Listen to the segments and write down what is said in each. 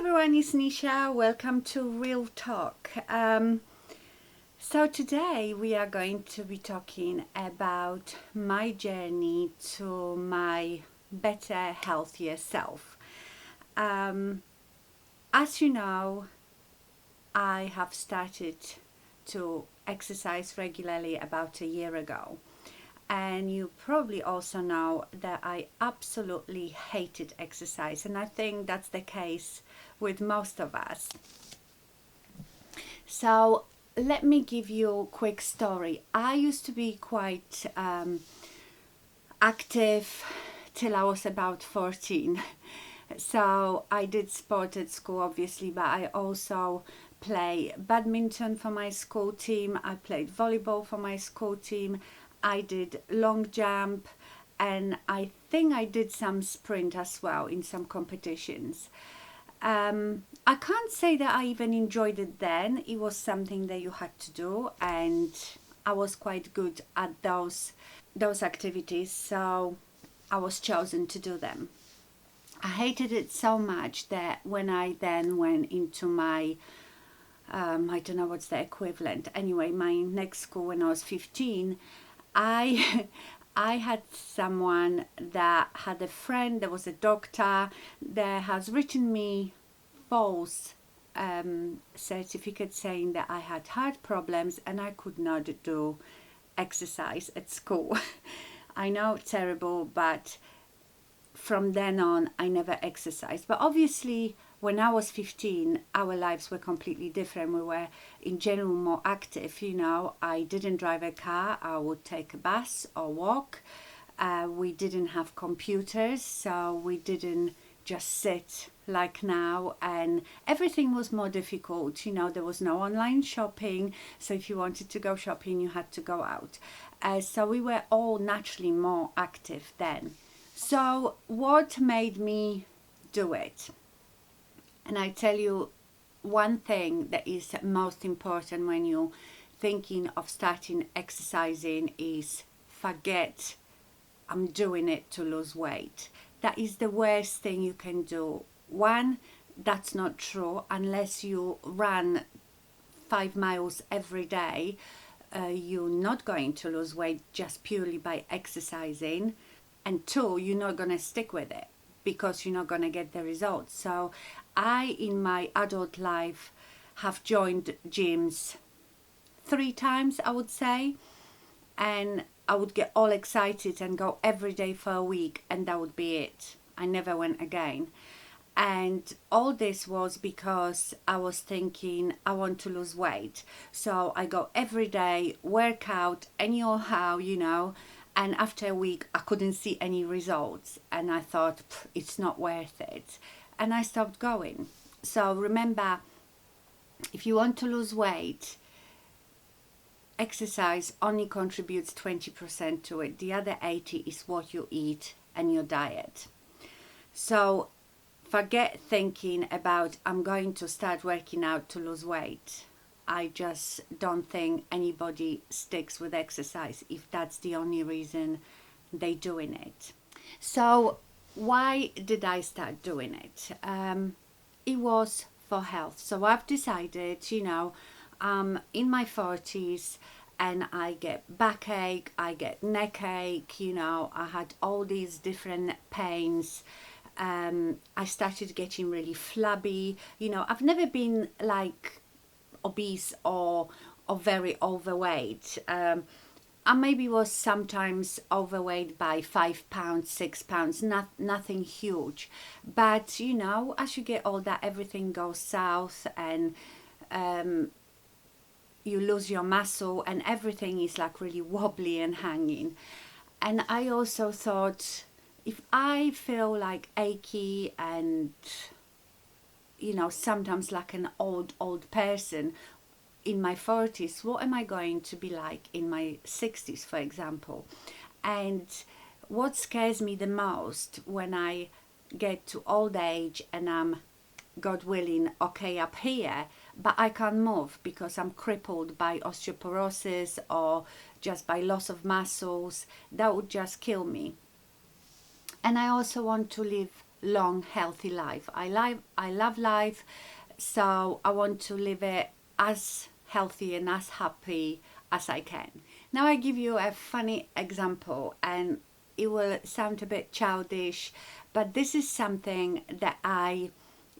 everyone, it's Nisha. Welcome to Real Talk. So today we are going to be talking about my journey to my better, healthier self. As you know, I have started to exercise regularly about a year ago. And you probably also know that I absolutely hated exercise, and I think that's the case with most of us. So let me give you a quick story. I used to be quite active till I was about 14. So I did sport at school, obviously, but I also play badminton for my school team. I played volleyball for my school team. I did long jump, and I think I did some sprint as well in some competitions. I can't say that I even enjoyed it then. It was something that you had to do, and I was quite good at those activities, so I was chosen to do them. I hated it so much that when I then went into my I don't know what's the equivalent. Anyway, my next school when I was 15, I I had someone that had a friend that was a doctor that has written me false certificate saying that I had heart problems and I could not do exercise at school. I know, terrible, but from then on I never exercised. But obviously when I was 15, our lives were completely different. We were in general more active. I didn't drive a car. I would take a bus or walk. We didn't have computers, so we didn't just sit like now, and everything was more difficult. There was no online shopping, so if you wanted to go shopping you had to go out. So we were all naturally more active then. So what made me do it? And I tell you one thing that is most important when you're thinking of starting exercising is forget I'm doing it to lose weight. That is the worst thing you can do. One, that's not true unless you run 5 miles every day. You're not going to lose weight just purely by exercising. And two, you're not going to stick with it because you're not going to get the results. So I, in my adult life, have joined gyms 3 times, I would say, and I would get all excited and go every day for a week, and that would be it. I never went again. And all this was because I was thinking I want to lose weight. So I go every day, work out anyhow, and after a week I couldn't see any results, and I thought it's not worth it, and I stopped going. So remember, if you want to lose weight, exercise only contributes 20% to it. The other 80% is what you eat and your diet. So forget thinking about I'm going to start working out to lose weight. I just don't think anybody sticks with exercise if that's the only reason they're doing it. So why did I start doing it? It was for health. So I've decided, I'm in my 40s and I get backache, I get neck ache, I had all these different pains. I started getting really flabby. I've never been like obese or very overweight. I maybe was sometimes overweight by 5 pounds, 6 pounds, nothing huge. But as you get older, everything goes south, and you lose your muscle, and everything is like really wobbly and hanging. And I also thought, if I feel like achy and sometimes like an old person in my 40s, what am I going to be like in my 60s, for example? And what scares me the most when I get to old age and I'm, God willing, okay up here, but I can't move because I'm crippled by osteoporosis or just by loss of muscles, that would just kill me. And I also want to live long, healthy life. I love life, so I want to live it as healthy and as happy as I can. Now I give you a funny example, and it will sound a bit childish, but this is something that I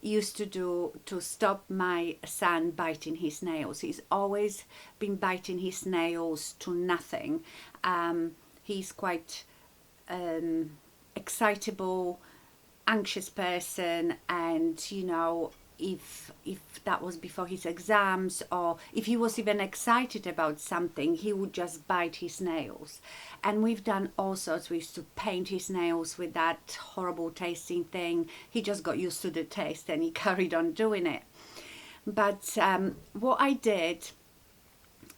used to do to stop my son biting his nails. He's always been biting his nails to nothing. He's quite excitable, anxious person, and if that was before his exams, or if he was even excited about something, he would just bite his nails. And we've done all sorts. We used to paint his nails with that horrible tasting thing. He just got used to the taste and he carried on doing it. But what I did,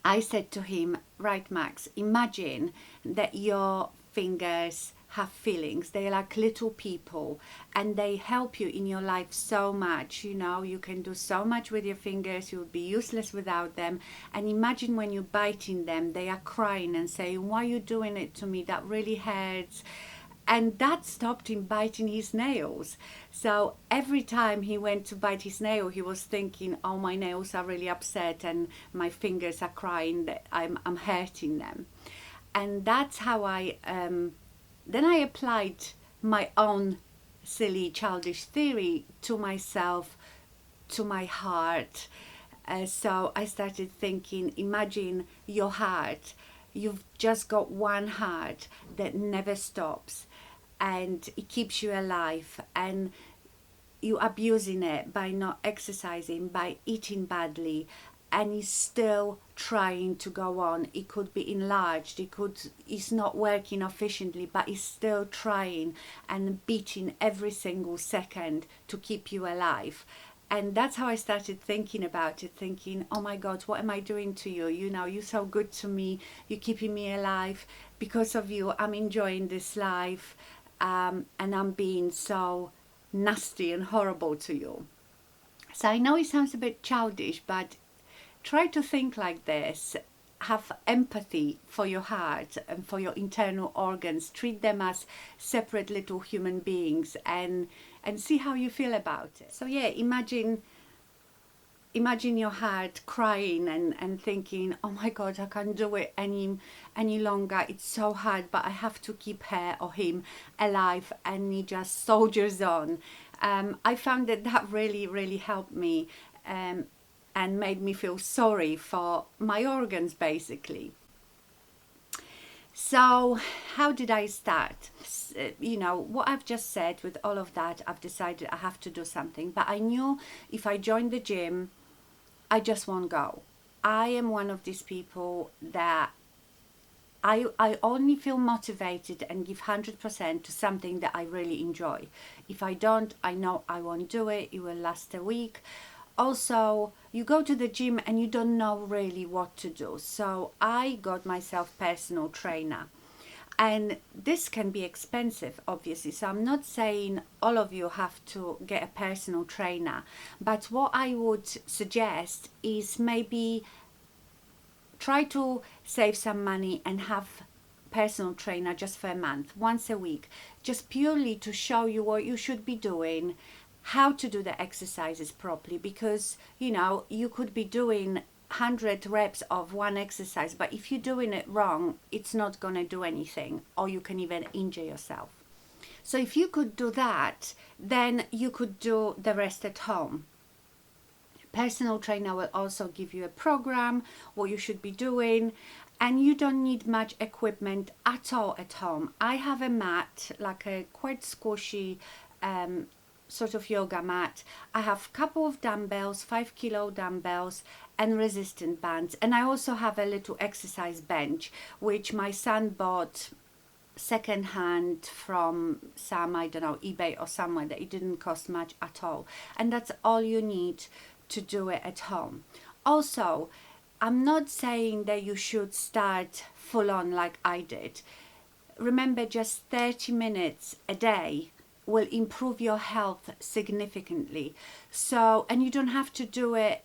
I said to him, right, Max, imagine that your fingers have feelings. They're like little people, and they help you in your life so much. You can do so much with your fingers. You would be useless without them. And imagine when you're biting them, they are crying and saying, why are you doing it to me? That really hurts. And that stopped him biting his nails. So every time he went to bite his nail, he was thinking, oh, my nails are really upset and my fingers are crying that I'm hurting them. And that's how then I applied my own silly, childish theory to myself, to my heart. So I started thinking, imagine your heart. You've just got one heart that never stops, and it keeps you alive, and you're abusing it by not exercising, by eating badly, and it's still trying to go on. It could be enlarged, it's not working efficiently, but it's still trying and beating every single second to keep you alive. And that's how I started thinking about it, thinking, oh my God, what am I doing to you? You're so good to me, you're keeping me alive. Because of you, I'm enjoying this life, and I'm being so nasty and horrible to you. So I know it sounds a bit childish, but try to think like this. Have empathy for your heart and for your internal organs. Treat them as separate little human beings, and see how you feel about it. So yeah, imagine your heart crying and thinking, oh my God, I can't do it any longer. It's so hard, but I have to keep her or him alive, and he just soldiers on. I found that really, really helped me. And made me feel sorry for my organs, basically. So how did I start? What I've just said, with all of that, I've decided I have to do something. But I knew if I joined the gym, I just won't go. I am one of these people that I only feel motivated and give 100% to something that I really enjoy. If I don't, I know I won't do it. It will last a week. Also, you go to the gym and you don't know really what to do. So I got myself personal trainer. And this can be expensive, obviously. So I'm not saying all of you have to get a personal trainer. But what I would suggest is maybe try to save some money and have personal trainer just for a month, once a week, just purely to show you what you should be doing, how to do the exercises properly, because you could be doing 100 reps of one exercise, but if you're doing it wrong, it's not going to do anything, or you can even injure yourself. So if you could do that, then you could do the rest at home. Personal trainer will also give you a program, what you should be doing, and you don't need much equipment at all at home. I have a mat, like a quite squishy sort of yoga mat. I have a couple of dumbbells, 5 kilo dumbbells, and resistant bands. And I also have a little exercise bench, which my son bought second hand from some, I don't know, eBay or somewhere, that it didn't cost much at all. And that's all you need to do it at home. Also, I'm not saying that you should start full on like I did. Remember, just 30 minutes a day will improve your health significantly. So, and you don't have to do it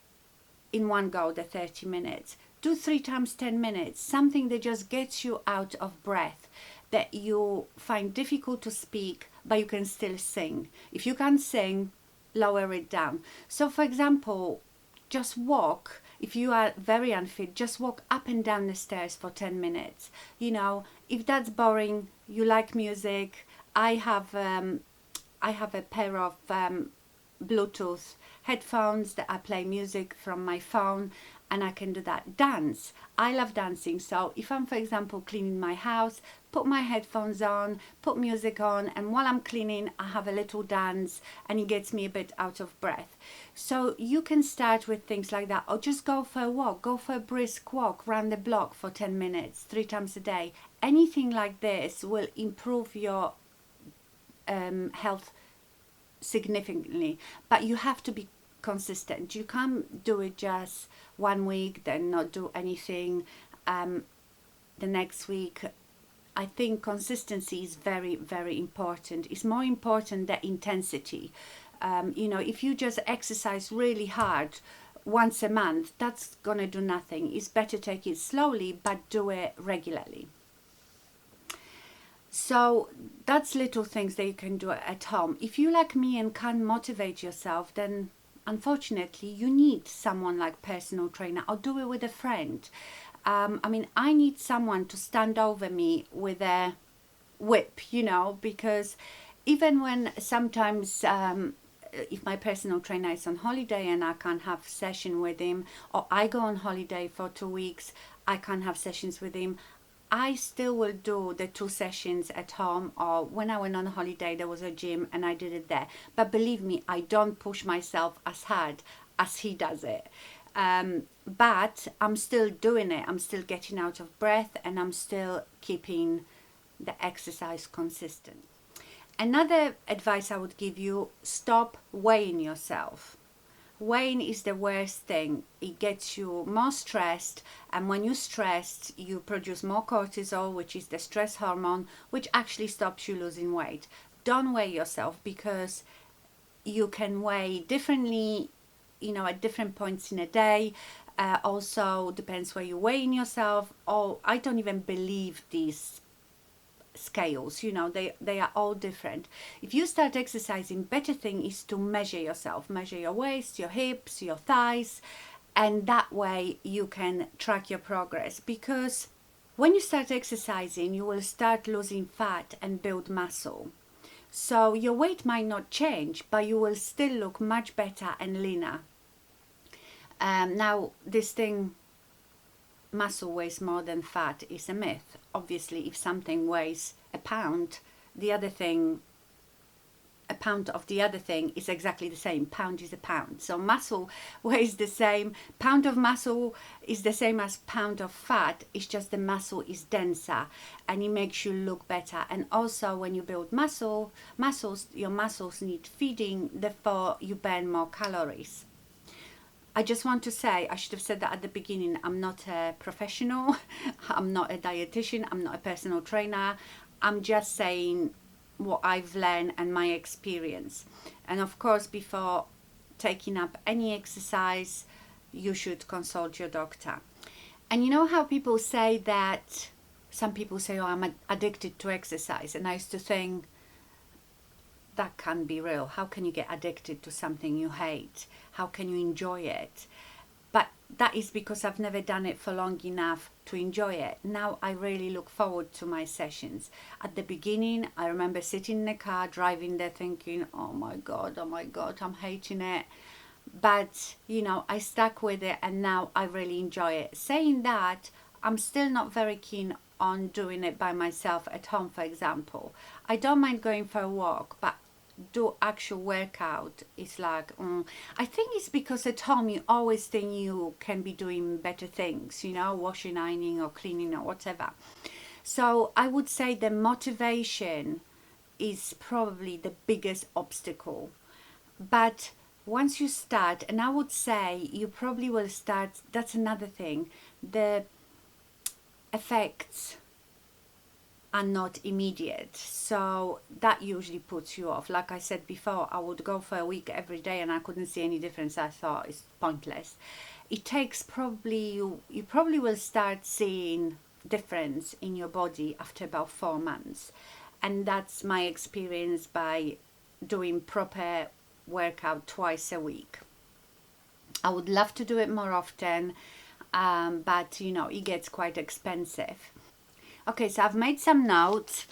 in one go, the 30 minutes. Do 3 times 10 minutes, something that just gets you out of breath, that you find difficult to speak, but you can still sing. If you can't sing, lower it down. So for example, just walk. If you are very unfit, just walk up and down the stairs for 10 minutes. You know, if that's boring, you like music. I have a pair of Bluetooth headphones that I play music from my phone, and I can do that. Dance. I love dancing. So if I'm, for example, cleaning my house, put my headphones on, put music on, and while I'm cleaning, I have a little dance, and it gets me a bit out of breath. So you can start with things like that, or just go for a walk, go for a brisk walk around the block for 10 minutes, 3 times a day. Anything like this will improve your health significantly, but you have to be consistent. You can't do it just 1 week, then not do anything the next week. I think consistency is very, very important. It's more important than intensity. You know, if you just exercise really hard once a month, that's gonna do nothing. It's better take it slowly, but do it regularly. So that's little things that you can do at home. If you like me and can't motivate yourself, then unfortunately you need someone like personal trainer, or do it with a friend. I mean, I need someone to stand over me with a whip, you know, because even when sometimes if my personal trainer is on holiday and I can't have session with him, or I go on holiday for 2 weeks, I can't have sessions with him, I still will do the 2 sessions at home, or when I went on holiday there was a gym and I did it there. But believe me, I don't push myself as hard as he does it. But I'm still doing it. I'm still getting out of breath, and I'm still keeping the exercise consistent. Another advice I would give you, stop weighing yourself. Weighing is the worst thing. It gets you more stressed, and when you're stressed, you produce more cortisol, which is the stress hormone, which actually stops you losing weight. Don't weigh yourself, because you can weigh differently, you know, at different points in a day. Also depends where you're weighing yourself. Or I don't even believe these scales, you know, they are all different. If you start exercising, better thing is to measure yourself, measure your waist, your hips, your thighs, and that way you can track your progress. Because when you start exercising, you will start losing fat and build muscle. So your weight might not change, but you will still look much better and leaner. Now this thing, muscle weighs more than fat, is a myth. Obviously, if something weighs a pound, the other thing, a pound of the other thing is exactly the same. Pound is a pound. So muscle weighs the same. Pound of muscle is the same as pound of fat. It's just the muscle is denser and it makes you look better. And also when you build your muscles need feeding, therefore you burn more calories. I just want to say, I should have said that at the beginning, I'm not a professional, I'm not a dietitian, I'm not a personal trainer. I'm just saying what I've learned and my experience. And of course, before taking up any exercise, you should consult your doctor. And you know how people say that, some people say, oh, I'm addicted to exercise. And I used to think, that can't be real. How can you get addicted to something you hate? How can you enjoy it? But that is because I've never done it for long enough to enjoy it. Now I really look forward to my sessions. At the beginning, I remember sitting in the car, driving there thinking, oh my God, I'm hating it. But, you know, I stuck with it and now I really enjoy it. Saying that, I'm still not very keen on doing it by myself at home, for example. I don't mind going for a walk, but do actual workout is like, I think it's because at home you always think you can be doing better things, you know, washing, ironing or cleaning or whatever. So I would say the motivation is probably the biggest obstacle. But once you start, and I would say you probably will start, that's another thing, the effects are not immediate, so that usually puts you off. Like I said before, I would go for a week every day and I couldn't see any difference. I thought it's pointless. It takes probably, you probably will start seeing difference in your body after about 4 months. And that's my experience by doing proper workout twice a week. I would love to do it more often, but you know, it gets quite expensive. Okay, so I've made some notes,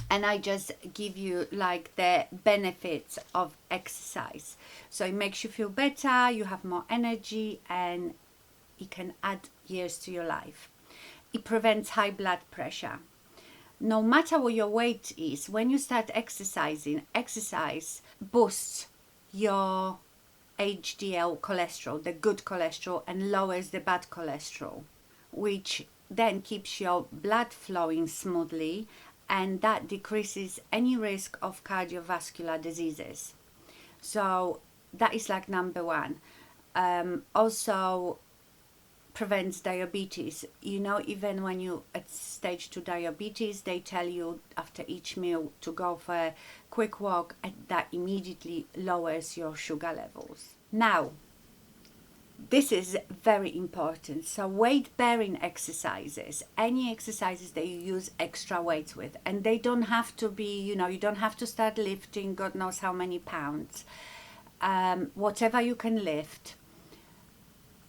and I just give you like the benefits of exercise. So it makes you feel better, you have more energy, and it can add years to your life. It prevents high blood pressure. No matter what your weight is, when you start exercising, exercise boosts your HDL cholesterol, the good cholesterol, and lowers the bad cholesterol, which then keeps your blood flowing smoothly, and that decreases any risk of cardiovascular diseases. So that is like number one. Also prevents diabetes. You know, even when you at stage 2 diabetes, they tell you after each meal to go for a quick walk, and that immediately lowers your sugar levels. Now, this is very important. So weight bearing exercises, any exercises that you use extra weight with, and they don't have to be, you know, you don't have to start lifting God knows how many pounds. Whatever you can lift.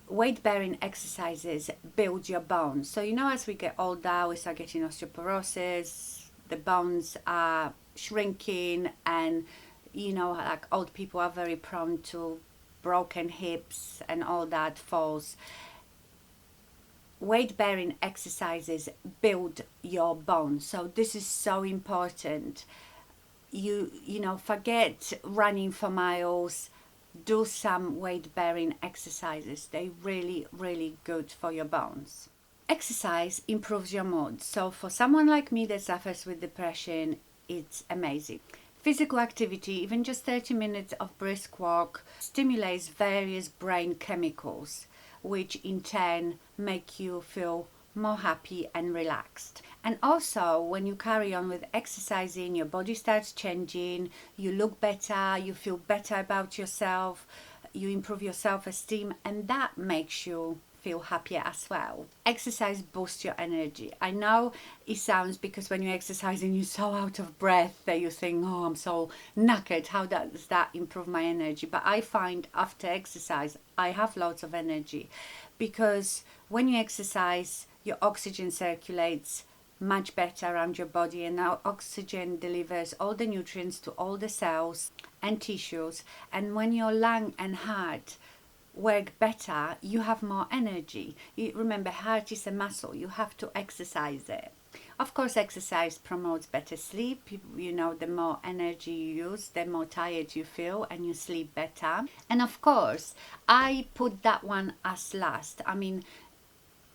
Weight bearing exercises build your bones. So you know, as we get older, we start getting osteoporosis, the bones are shrinking, and you know, like old people are very prone to broken hips and all that, falls. Weight bearing exercises build your bones, so this is so important. You know, forget running for miles, do some weight bearing exercises. They're really good for your bones. Exercise improves your mood. So for someone like me that suffers with depression, it's amazing. Physical activity, even just 30 minutes of brisk walk, stimulates various brain chemicals, which in turn make you feel more happy and relaxed. And also, when you carry on with exercising, your body starts changing, you look better, you feel better about yourself, you improve your self-esteem, and that makes you feel happier as well. Exercise boosts your energy. I know it sounds, because when you're exercising you're so out of breath that you think, oh, I'm so knackered, how does that improve my energy? But I find after exercise I have lots of energy, because when you exercise your oxygen circulates much better around your body, and now oxygen delivers all the nutrients to all the cells and tissues, and when your lung and heart work better, you have more energy. Remember, heart is a muscle, you have to exercise it. Of course, exercise promotes better sleep. You know, the more energy you use, the more tired you feel, and you sleep better. And of course, I put that one as last. I mean,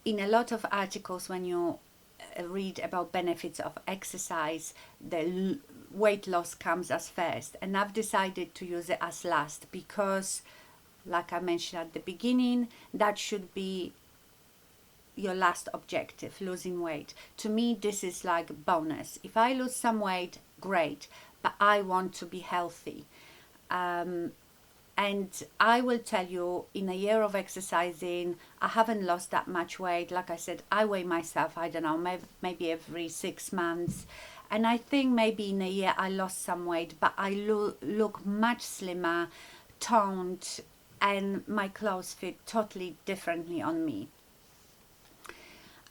in a lot of articles, when you read about benefits of exercise, the weight loss comes as first, and I've decided to use it as last, because like I mentioned at the beginning, that should be your last objective, losing weight. To me, this is like bonus. If I lose some weight, great, but I want to be healthy. And I will tell you, in a year of exercising, I haven't lost that much weight. Like I said, I weigh myself, I don't know, maybe every 6 months. And I think maybe in a year I lost some weight, but I look much slimmer, toned, and my clothes fit totally differently on me.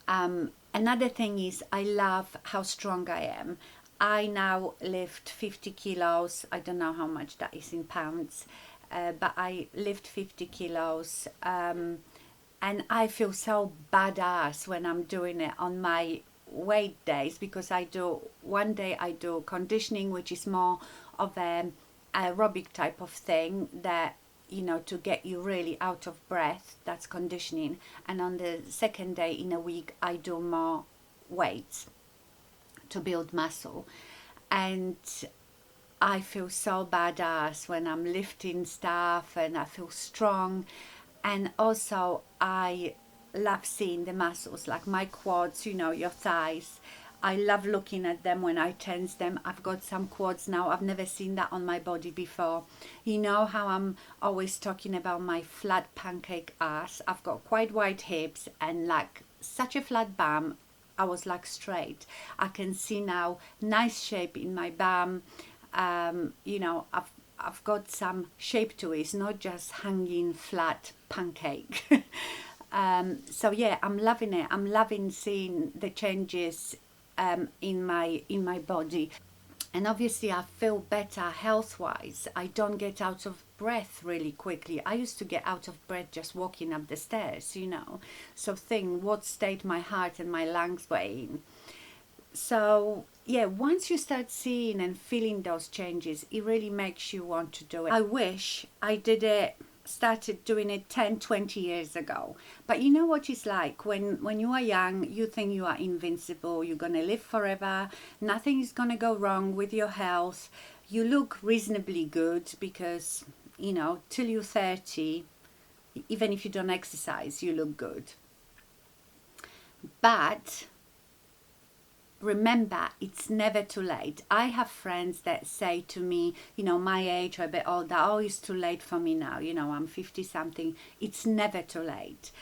Another thing is, I love how strong I am. I now lift 50 kilos. I don't know how much that is in pounds, but I lift 50 kilos, and I feel so badass when I'm doing it on my weight days, because one day I do conditioning, which is more of an aerobic type of thing, that, you know, to get you really out of breath, that's conditioning. And on the second day in a week I do more weights to build muscle, and I feel so badass when I'm lifting stuff, and I feel strong. And also I love seeing the muscles, like my quads, you know, your thighs. I love looking at them when I tense them. I've got some quads now. I've never seen that on my body before. You know how I'm always talking about my flat pancake ass. I've got quite wide hips and like such a flat bum. I was like straight. I can see now nice shape in my bum. You know, I've got some shape to it. It's not just hanging flat pancake. So yeah, I'm loving it. I'm loving seeing the changes in my body. And obviously I feel better health-wise. I don't get out of breath really quickly. I used to get out of breath just walking up the stairs, you know. So think what state my heart and my lungs were in. So yeah, once you start seeing and feeling those changes, it really makes you want to do it. I wish I started doing it 10-20 years ago, but you know what it's like when you are young, you think you are invincible, you're gonna live forever, nothing is gonna go wrong with your health, you look reasonably good because, you know, till you're 30, even if you don't exercise, you look good. But remember, it's never too late. I have friends that say to me, you know, my age or a bit older, oh, it's too late for me now, you know, I'm 50 something. It's never too late.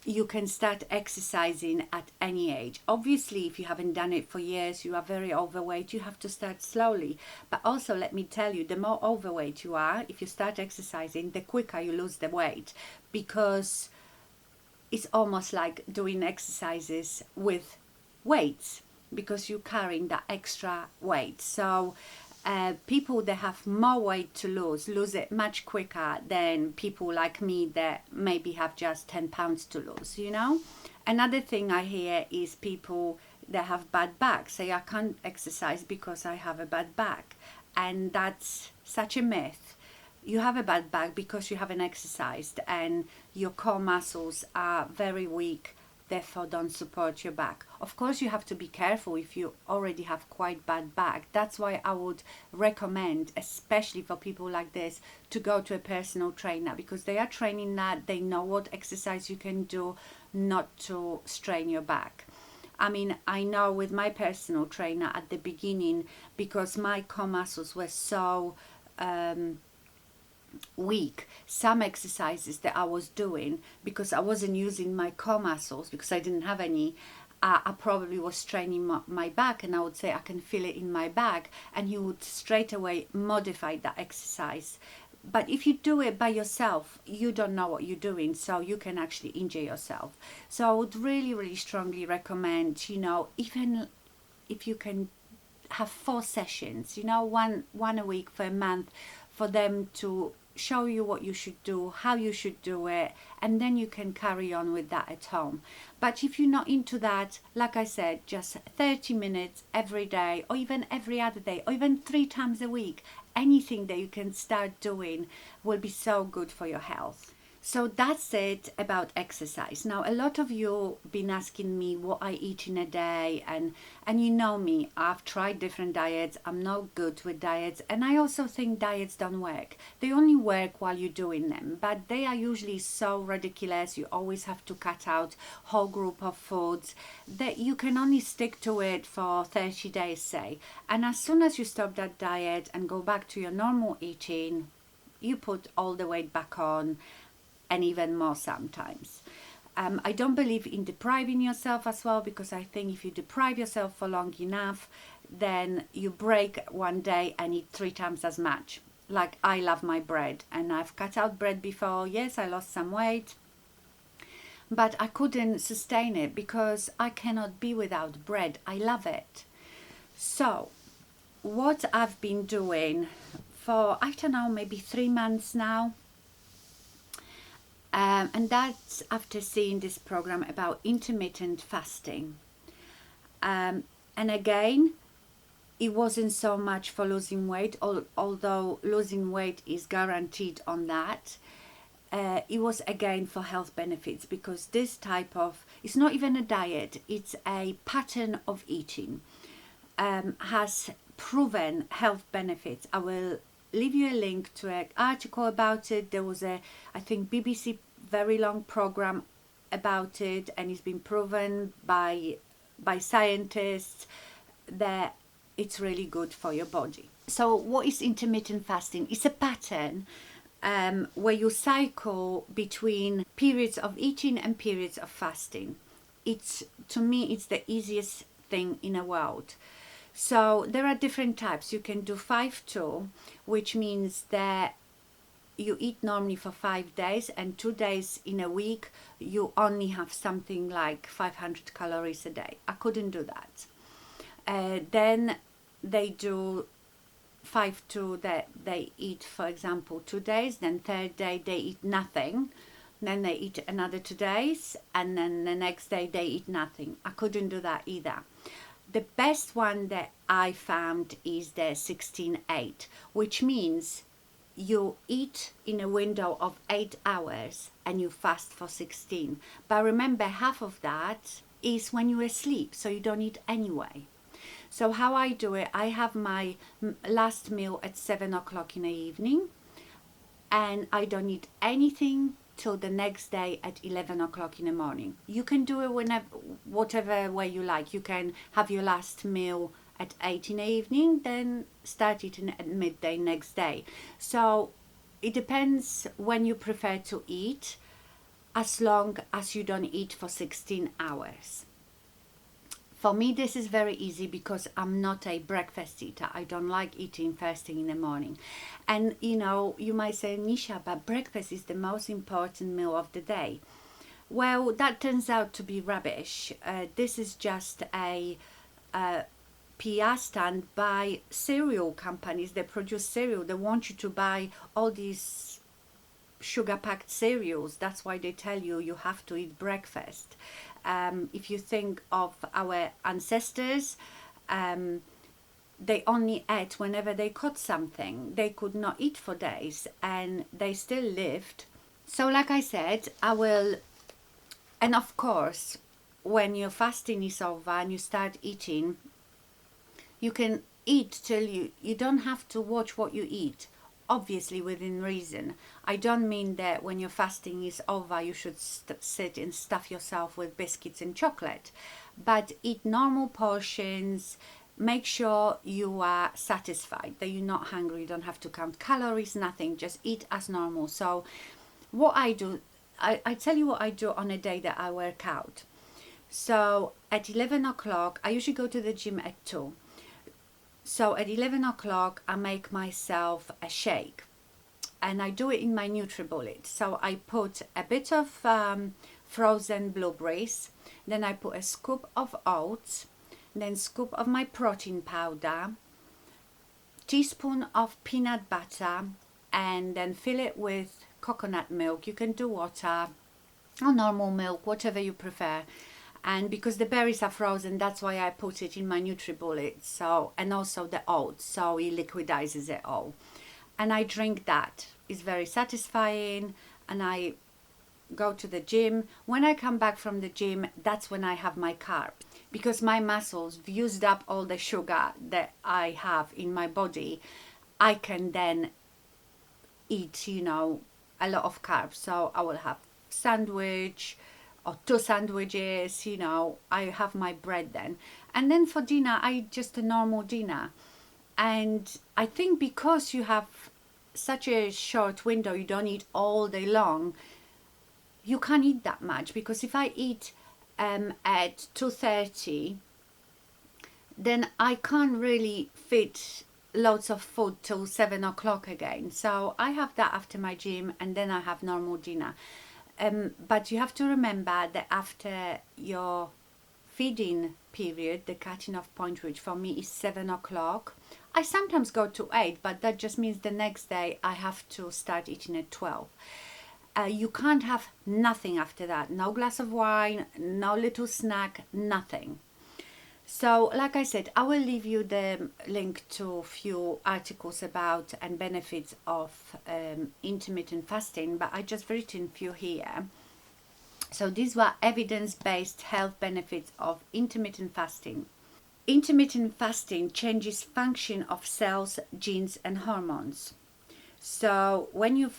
You can start exercising at any age. Obviously, if you haven't done it for years, you are very overweight, you have to start slowly. But also, let me tell you, the more overweight you are, if you start exercising, the quicker you lose the weight, because it's almost like doing exercises with weights, because you're carrying that extra weight. So people that have more weight to lose it much quicker than people like me that maybe have just 10 pounds to lose, you know. Another thing I hear is people that have bad back say, I can't exercise because I have a bad back. And that's such a myth. You have a bad back because you haven't exercised and your core muscles are very weak, therefore don't support your back. Of course, you have to be careful if you already have quite bad back. That's why I would recommend, especially for people like this, to go to a personal trainer, because they are training that, they know what exercise you can do not to strain your back. I mean, I know with my personal trainer at the beginning, because my core muscles were so weak, some exercises that I was doing, because I wasn't using my core muscles, because I didn't have any, I probably was straining my back, and I would say I can feel it in my back, and you would straight away modify that exercise. But if you do it by yourself, you don't know what you're doing, so you can actually injure yourself. So I would really, really strongly recommend, you know, even if you can have 4 sessions, you know, one a week for a month, for them to show you what you should do, how you should do it, and then you can carry on with that at home. But if you're not into that, like I said, just 30 minutes every day, or even every other day, or even 3 times a week, anything that you can start doing will be so good for your health. So that's it about exercise. Now, a lot of you been asking me what I eat in a day, and you know me, I've tried different diets. I'm not good with diets, and I also think diets don't work. They only work while you're doing them, but they are usually so ridiculous. You always have to cut out whole group of foods that you can only stick to it for 30 days, say. And as soon as you stop that diet and go back to your normal eating, you put all the weight back on, and even more sometimes. I don't believe in depriving yourself as well, because I think if you deprive yourself for long enough, then you break one day and eat 3 times as much. Like, I love my bread, and I've cut out bread before. Yes, I lost some weight, but I couldn't sustain it because I cannot be without bread. I love it. So what I've been doing for, I don't know, maybe 3 months now, and that's after seeing this program about intermittent fasting. And again, it wasn't so much for losing weight, although losing weight is guaranteed on that. It was again for health benefits, because this type of, it's not even a diet, it's a pattern of eating, has proven health benefits. I will leave you a link to an article about it. There was a, I think, BBC very long program about it, and it's been proven by scientists that it's really good for your body. So what is intermittent fasting? It's a pattern where you cycle between periods of eating and periods of fasting. it's, to me, it's the easiest thing in the world. So there are different types. You can do 5-2, which means that you eat normally for 5 days, and 2 days in a week you only have something like 500 calories a day. I couldn't do that. Then they do 5-2, that they eat, for example, 2 days, then third day they eat nothing, then they eat another 2 days, and then the next day they eat nothing. I couldn't do that either. The best one that I found is the 16-8, which means you eat in a window of 8 hours and you fast for 16. But remember, half of that is when you're asleep, so you don't eat anyway. So how I do it, I have my last meal at 7 o'clock in the evening, and I don't eat anything till the next day at 11 o'clock in the morning. You can do it whenever, whatever way you like. You can have your last meal at 8 in the evening, then start eating at midday next day. So it depends when you prefer to eat, as long as you don't eat for 16 hours. For me, this is very easy because I'm not a breakfast eater. I don't like eating first thing in the morning. And you know, you might say, Nisha, but breakfast is the most important meal of the day. Well, that turns out to be rubbish. This is just a PR stunt by cereal companies that produce cereal. They want you to buy all these sugar-packed cereals. That's why they tell you you have to eat breakfast. If you think of our ancestors, they only ate whenever they caught something. They could not eat for days and they still lived. So like I said, and of course, when your fasting is over and you start eating, you can eat till you don't have to watch what you eat. Obviously within reason. I don't mean that when your fasting is over you should sit and stuff yourself with biscuits and chocolate, but eat normal portions. Make sure you are satisfied, that you're not hungry. You don't have to count calories, nothing, just eat as normal. So what I do, I tell you what I do on a day that I work out. So at 11 o'clock, I usually go to the gym at 2. So at 11 o'clock, I make myself a shake, and I do it in my NutriBullet. So I put a bit of frozen blueberries, then I put a scoop of oats, then scoop of my protein powder, teaspoon of peanut butter, and then fill it with coconut milk. You can do water or normal milk, whatever you prefer. And because the berries are frozen, that's why I put it in my NutriBullet. So, and also the oats, so it liquidizes it all. And I drink that. It's very satisfying, and I go to the gym. When I come back from the gym, that's when I have my carbs, because my muscles have used up all the sugar that I have in my body. I can then eat, you know, a lot of carbs. So I will have sandwich or 2 sandwiches, you know, I have my bread then. And then for dinner, I eat just a normal dinner. And I think because you have such a short window, you don't eat all day long, you can't eat that much. Because if I eat at 2:30, then I can't really fit loads of food till 7 o'clock again. So I have that after my gym, and then I have normal dinner. But you have to remember that after your feeding period, the cutting off point, which for me is 7 o'clock, I sometimes go to 8, but that just means the next day I have to start eating at 12. You can't have nothing after that. No glass of wine, no little snack, nothing. So like I said, I will leave you the link to a few articles about and benefits of intermittent fasting, but I just written a few here. So these were evidence-based health benefits of intermittent fasting. Intermittent fasting changes function of cells, genes and hormones. So when you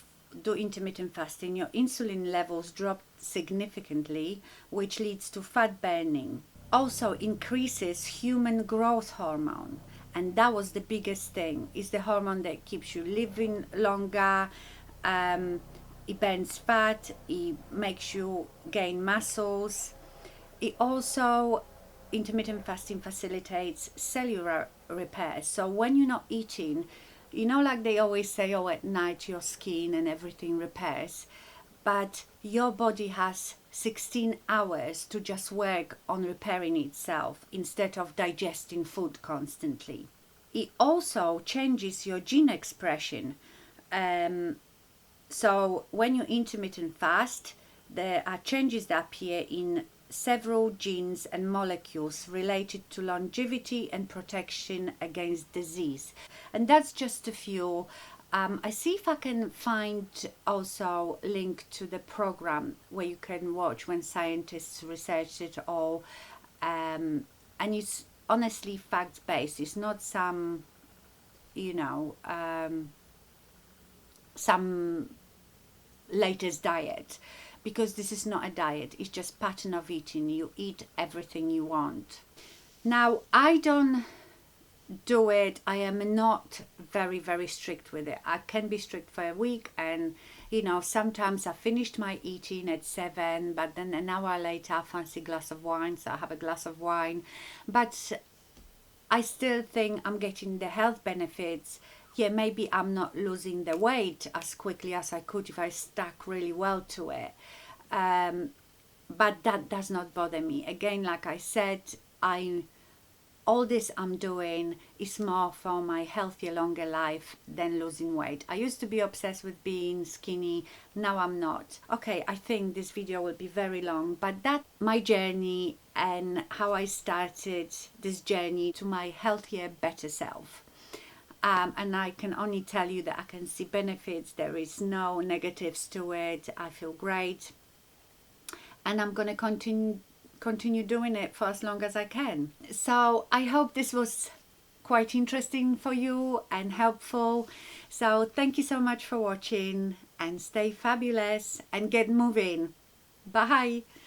do intermittent fasting, your insulin levels drop significantly, which leads to fat burning. Also increases human growth hormone, and that was the biggest thing. Is the hormone that keeps you living longer. It burns fat, it makes you gain muscles, It also, intermittent fasting facilitates cellular repair. So when you're not eating, you know, like they always say, oh, at night your skin and everything repairs, but your body has 16 hours to just work on repairing itself instead of digesting food constantly. It also changes your gene expression. So when you intermittent fast, there are changes that appear in several genes and molecules related to longevity and protection against disease. And that's just a few. I see if I can find also link to the program where you can watch when scientists research it all. And it's honestly fact-based. It's not some, some latest diet, because this is not a diet, it's just pattern of eating. You eat everything you want. Now, I don't do it, I am not very strict with it. I can be strict for a week, and sometimes I finished my eating at 7, but then an hour later I fancy a glass of wine, so I have a glass of wine. But I still think I'm getting the health benefits. Yeah, maybe I'm not losing the weight as quickly as I could if I stuck really well to it. But that does not bother me. Again, like I said, all this I'm doing is more for my healthier, longer life than losing weight. I used to be obsessed with being skinny. Now I'm not. Okay, I think this video will be very long, but that's my journey and how I started this journey to my healthier, better self. And I can only tell you that I can see benefits. There is no negatives to it. I feel great. And I'm going to continue doing it for as long as I can. So I hope this was quite interesting for you and helpful. So thank you so much for watching, and stay fabulous and get moving. Bye.